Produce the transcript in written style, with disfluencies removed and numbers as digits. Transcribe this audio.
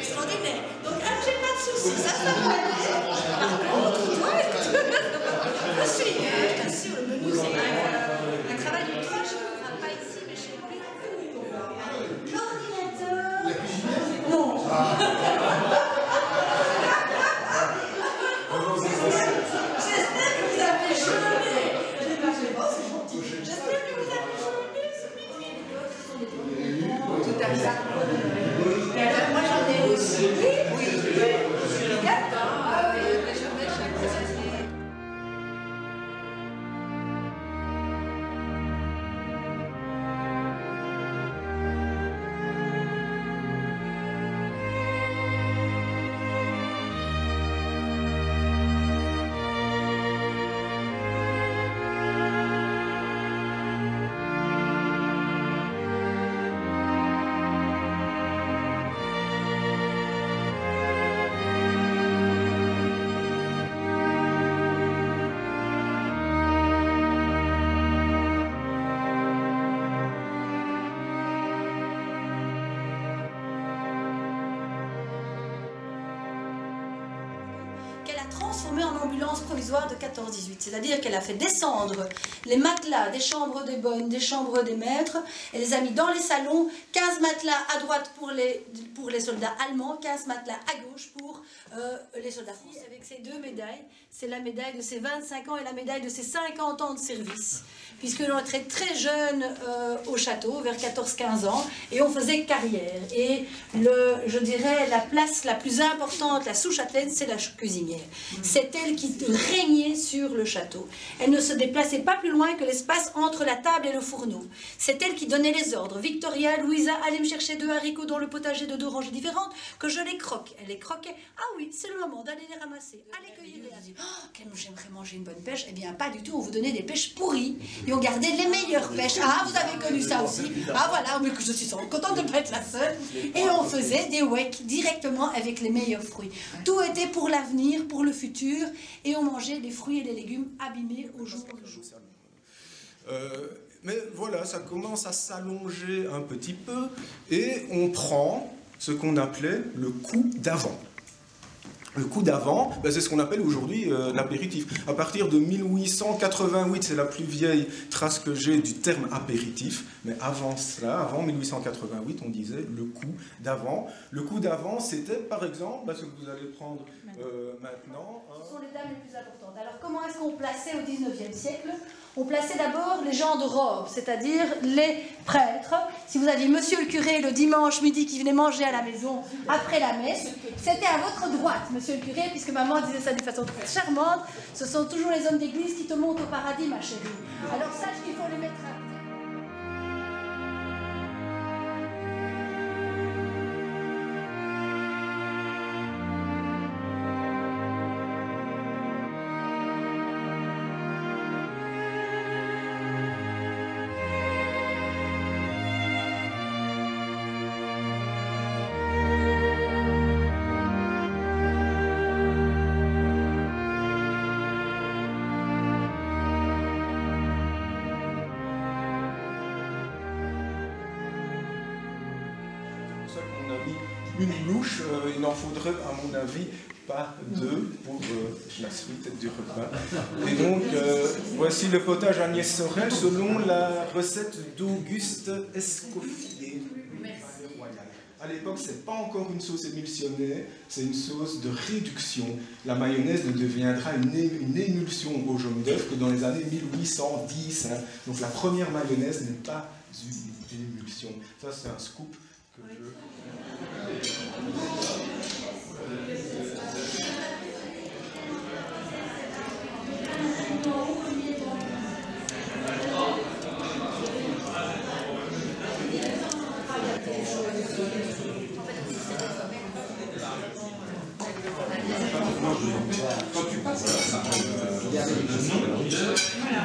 extraordinaire. Donc, j'ai pas de soucis, ça va aller. Par contre, toi, je t'assure, le menu, c'est un travail de 3 jours. Enfin, pas ici, mais chez lui. L'ordinateur. Non. J'espère que vous avez jeûné. J'espère que vous avez jeûné. Tout à fait. Et alors, moi, j'en ai aussi. Oui. Qu'elle a transformé en ambulance provisoire de 14-18. C'est-à-dire qu'elle a fait descendre les matelas des chambres des bonnes, des chambres des maîtres, et les a mis dans les salons, 15 matelas à droite pour les soldats allemands, 15 matelas à gauche pour les soldats français. Avec ces 2 médailles, c'est la médaille de ses 25 ans et la médaille de ses 50 ans de service. Puisque l'on était très jeune au château, vers 14-15 ans, et on faisait carrière. Et je dirais, la place la plus importante, la sous-châtelaine, c'est la cuisinière. C'est elle qui régnait sur le château. Elle ne se déplaçait pas plus loin que l'espace entre la table et le fourneau. C'est elle qui donnait les ordres. Victoria, Louisa, allez me chercher 2 haricots dans le potager de 2 rangées différentes, que je les croque. Elle les croquait. Ah oui, c'est le moment d'aller les ramasser. Allez cueillir les haricots. Oh, j'aimerais manger une bonne pêche. Eh bien, pas du tout. On vous donnait des pêches pourries. Et on gardait les meilleures pêches. Ah, vous avez connu ça aussi. Ah, voilà, mais je suis contente de ne pas être la seule. Et on faisait des weks directement avec les meilleurs fruits. Tout était pour l'avenir, pour le futur. Et on mangeait les fruits et les légumes abîmés au jour le jour. Mais voilà, ça commence à s'allonger un petit peu. Et on prend ce qu'on appelait le coup d'avant. Le coup d'avant, ben c'est ce qu'on appelle aujourd'hui l'apéritif. À partir de 1888, c'est la plus vieille trace que j'ai du terme apéritif. Mais avant cela, avant 1888, on disait le coup d'avant. Le coup d'avant, c'était par exemple, ce que vous allez prendre maintenant. Ce sont les dames les plus importantes. Alors comment est-ce qu'on plaçait au 19e siècle? On plaçait d'abord les gens de robe, c'est-à-dire les prêtres. Si vous aviez monsieur le curé le dimanche midi qui venait manger à la maison après la messe, c'était à votre droite, monsieur le curé, puisque maman disait ça d'une façon très charmante. Ce sont toujours les hommes d'église qui te montent au paradis, ma chérie. Alors sache qu'il faut les mettre à... Une louche, il en faudrait à mon avis pas 2 pour la suite du repas. Et donc voici le potage Agnès Sorel selon la recette d'Auguste Escoffier. À l'époque, ce n'est pas encore une sauce émulsionnée, c'est une sauce de réduction. La mayonnaise ne deviendra une émulsion au jaune d'œuf que dans les années 1810. Hein. Donc la première mayonnaise n'est pas une émulsion. Ça, c'est un scoop que je... Quand tu passes à ça, il y a le nom de... Voilà.